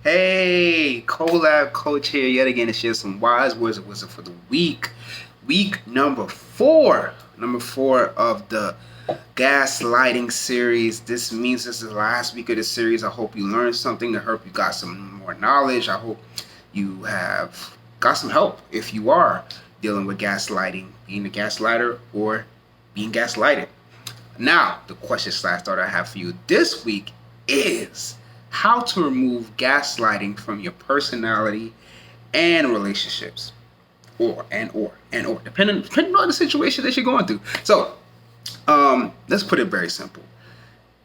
Hey, Colab Coach here yet again to share some wise words of wisdom for the week. Week number four. Number four of the Gaslighting series. This means this is the last week of the series. I hope you learned something. I hope you got some more knowledge. I hope you have got some help if you are dealing with gaslighting, being a gaslighter or being gaslighted. Now, the question slash thought I have for you this week is how to remove gaslighting from your personality and relationships, or depending on the situation that you're going through. So, let's put it very simple.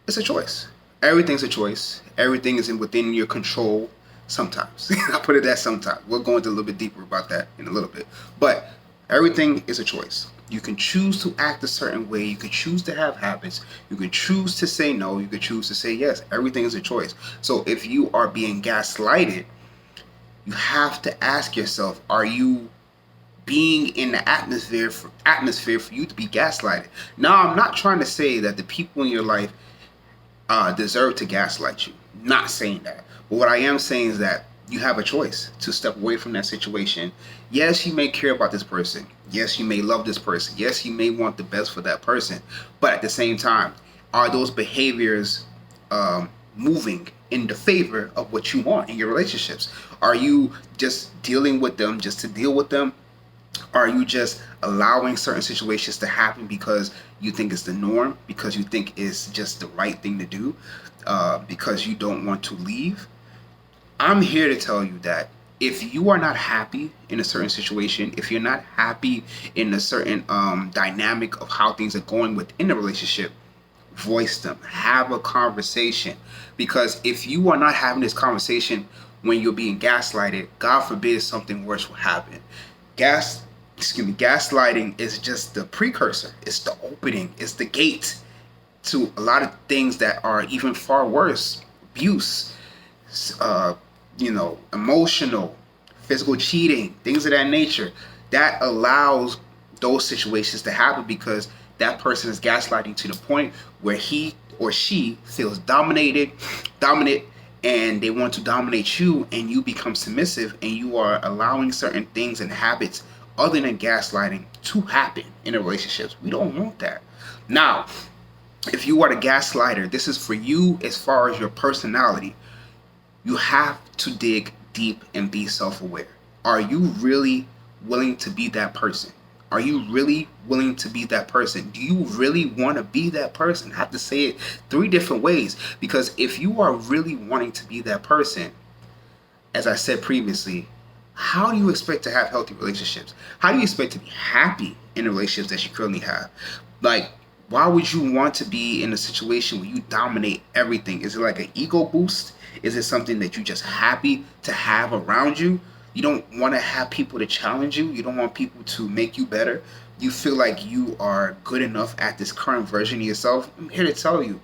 It's a choice. Everything's a choice. Everything is within your control. Sometimes I put it that sometimes. We'll go into a little bit deeper about that in a little bit, but everything is a choice. You can choose to act a certain way. You can choose to have habits. You can choose to say no. You can choose to say yes. Everything is a choice. So if you are being gaslighted, you have to ask yourself, are you being in the atmosphere for you to be gaslighted? Now, I'm not trying to say that the people in your life deserve to gaslight you. Not saying that. But what I am saying is that you have a choice to step away from that situation. Yes, you may care about this person. Yes, you may love this person. Yes, you may want the best for that person. But at the same time, are those behaviors moving in the favor of what you want in your relationships? Are you just dealing with them just to deal with them? Are you just allowing certain situations to happen because you think it's the norm, because you think it's just the right thing to do, because you don't want to leave? I'm here to tell you that if you are not happy in a certain situation, if you're not happy in a certain dynamic of how things are going within a relationship, voice them, have a conversation. Because if you are not having this conversation when you're being gaslighted, God forbid something worse will happen. Gaslighting is just the precursor. It's the opening. It's the gate to a lot of things that are even far worse. Abuse, uh, emotional, physical cheating, things of that nature. That allows those situations to happen because that person is gaslighting to the point where he or she feels dominant, and they want to dominate you, and you become submissive, and you are allowing certain things and habits other than gaslighting to happen in a relationship. We don't want that. Now, if you are the gaslighter, this is for you as far as your personality. You have to dig deep and be self-aware. Are you really willing to be that person? Are you really willing to be that person? Do you really want to be that person? I have to say it three different ways, because if you are really wanting to be that person, as I said previously, how do you expect to have healthy relationships? How do you expect to be happy in the relationships that you currently have? Like, why would you want to be in a situation where you dominate everything? Is it like an ego boost? Is it something that you just happy to have around you? You don't want to have people to challenge you. You don't want people to make you better. You feel like you are good enough at this current version of yourself. I'm here to tell you,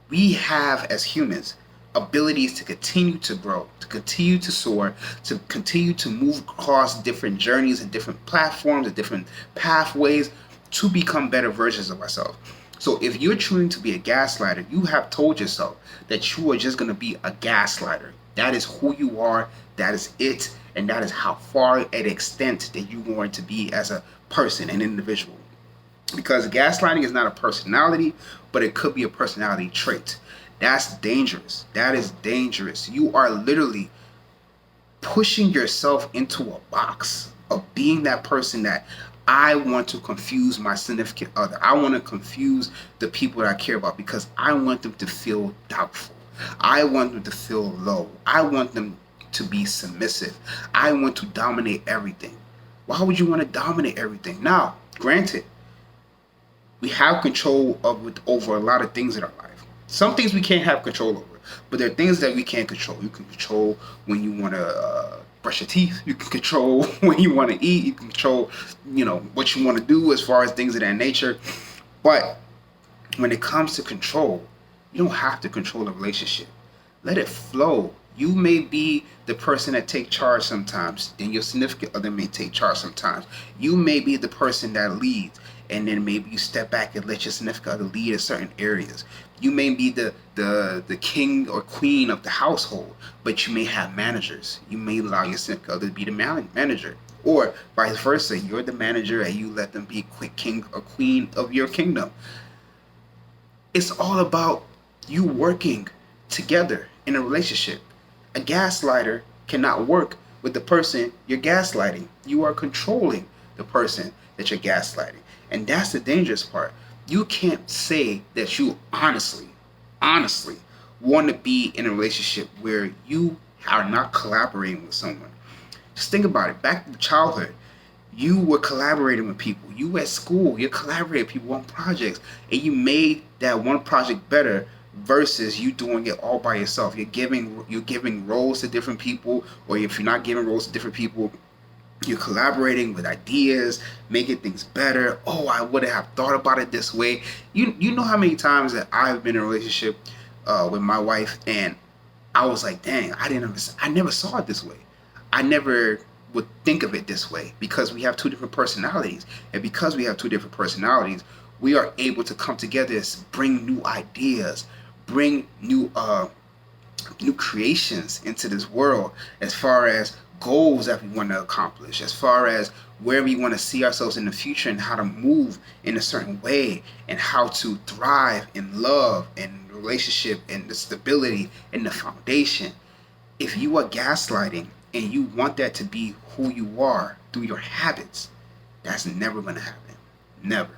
we have as humans abilities to continue to grow, to continue to soar, to continue to move across different journeys and different platforms and different pathways to become better versions of ourselves. So if you're choosing to be a gaslighter, you have told yourself that you are just going to be a gaslighter. That is who you are. That is it. And that is how far at extent that you want to be as a person, an individual. Because gaslighting is not a personality, but it could be a personality trait. That's dangerous. That is dangerous. You are literally pushing yourself into a box of being that person that I want to confuse my significant other. I want to confuse the people that I care about because I want them to feel doubtful. I want them to feel low. I want them to be submissive. I want to dominate everything. Why would you want to dominate everything? Now, granted, we have control over a lot of things in our life. Some things we can't have control over, but there are things that we can control. You can control when you want to brush your teeth. You can control when you want to eat. You can control, what you want to do as far as things of that nature. But when it comes to control, you don't have to control a relationship. Let it flow. You may be the person that take charge sometimes, and your significant other may take charge sometimes. You may be the person that leads, and then maybe you step back and let your significant other lead in certain areas. You may be the king or queen of the household, but you may have managers. You may allow your significant other to be the manager. Or vice versa, you're the manager and you let them be king or queen of your kingdom. It's all about you working together in a relationship. A gaslighter cannot work with the person you're gaslighting. You are controlling the person that you're gaslighting. And that's the dangerous part. You can't say that you honestly want to be in a relationship where you are not collaborating with someone. Just think about it. Back to childhood, you were collaborating with people. You were at school, you're collaborating with people on projects, and you made that one project better versus you doing it all by yourself. You're giving roles to different people, or if you're not giving roles to different people, you're collaborating with ideas, making things better. Oh, I wouldn't have thought about it this way. You know how many times that I've been in a relationship with my wife, and I was like, dang, I never saw it this way. I never would think of it this way because we have two different personalities. And because we have two different personalities, we are able to come together and bring new ideas, bring new creations into this world as far as goals that we want to accomplish, as far as where we want to see ourselves in the future and how to move in a certain way and how to thrive in love and relationship and the stability and the foundation. If you are gaslighting and you want that to be who you are through your habits, that's never going to happen. Never.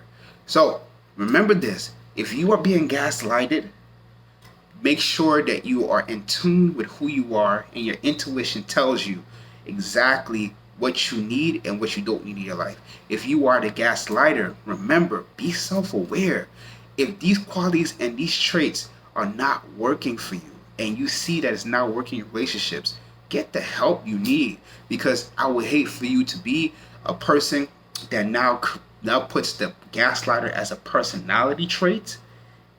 So remember this. If you are being gaslighted, make sure that you are in tune with who you are and your intuition tells you exactly what you need and what you don't need in your life. If you are the gaslighter, remember, be self-aware. If these qualities and these traits are not working for you and you see that it's not working in relationships, get the help you need, because I would hate for you to be a person that now puts the gaslighter as a personality trait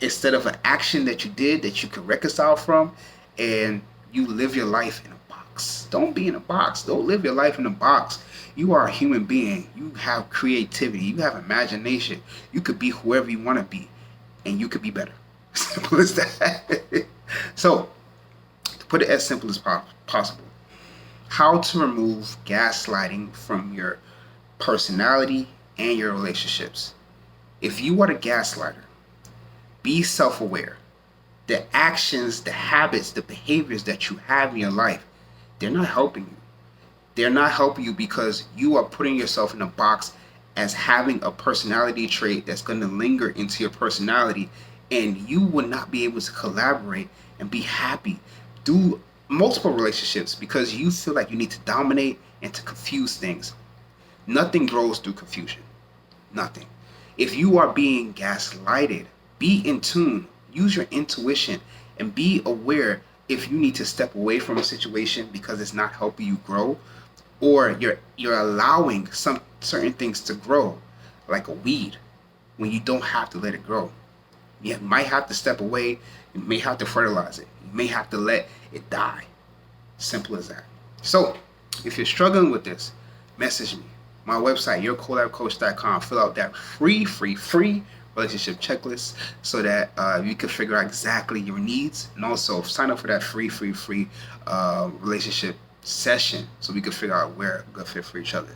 instead of an action that you did that you could reconcile from, and you live your life in a box. Don't be in a box. Don't live your life in a box. You are a human being. You have creativity. You have imagination. You could be whoever you want to be, and you could be better. Simple as that. So, to put it as simple as possible, how to remove gaslighting from your personality and your relationships. If you are the gaslighter, be self-aware. The actions, the habits, the behaviors that you have in your life, they're not helping you. They're not helping you because you are putting yourself in a box as having a personality trait that's going to linger into your personality, and you will not be able to collaborate and be happy through multiple relationships because you feel like you need to dominate and to confuse things. Nothing grows through confusion. Nothing. If you are being gaslighted, be in tune. Use your intuition and be aware if you need to step away from a situation because it's not helping you grow, or you're allowing some certain things to grow like a weed when you don't have to let it grow. You might have to step away. You may have to fertilize it. You may have to let it die. Simple as that. So, if you're struggling with this, message me. My website, yourcolabcoach.com. Fill out that free relationship checklist so that you can figure out exactly your needs, and also sign up for that free relationship session so we can figure out where we're good fit for each other.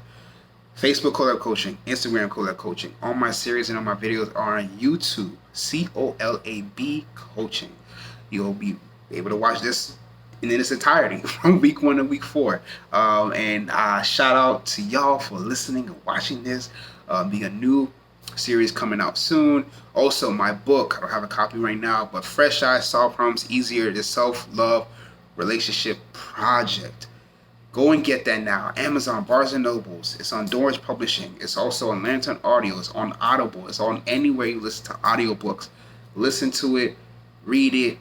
Facebook Collab Coaching, Instagram Collab Coaching. All my series and all my videos are on YouTube. COLAB Coaching. You'll be able to watch this in its entirety from week 1 to week 4. And shout out to y'all for listening and watching this. Be a new series coming out soon. Also, my book, I don't have a copy right now, but Fresh Eyes Solve Problems Easier, the Self-Love Relationship Project. Go and get that now. Amazon, Barnes & Nobles. It's on Doors Publishing. It's also on Lantern Audio. It's on Audible. It's on anywhere you listen to audiobooks. Listen to it. Read it.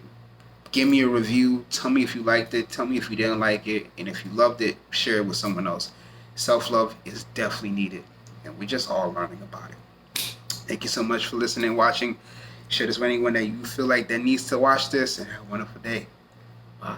Give me a review. Tell me if you liked it. Tell me if you didn't like it. And if you loved it, share it with someone else. Self-love is definitely needed. And we're just all learning about it. Thank you so much for listening and watching. Share this with anyone that you feel like that needs to watch this. And have a wonderful day. Bye.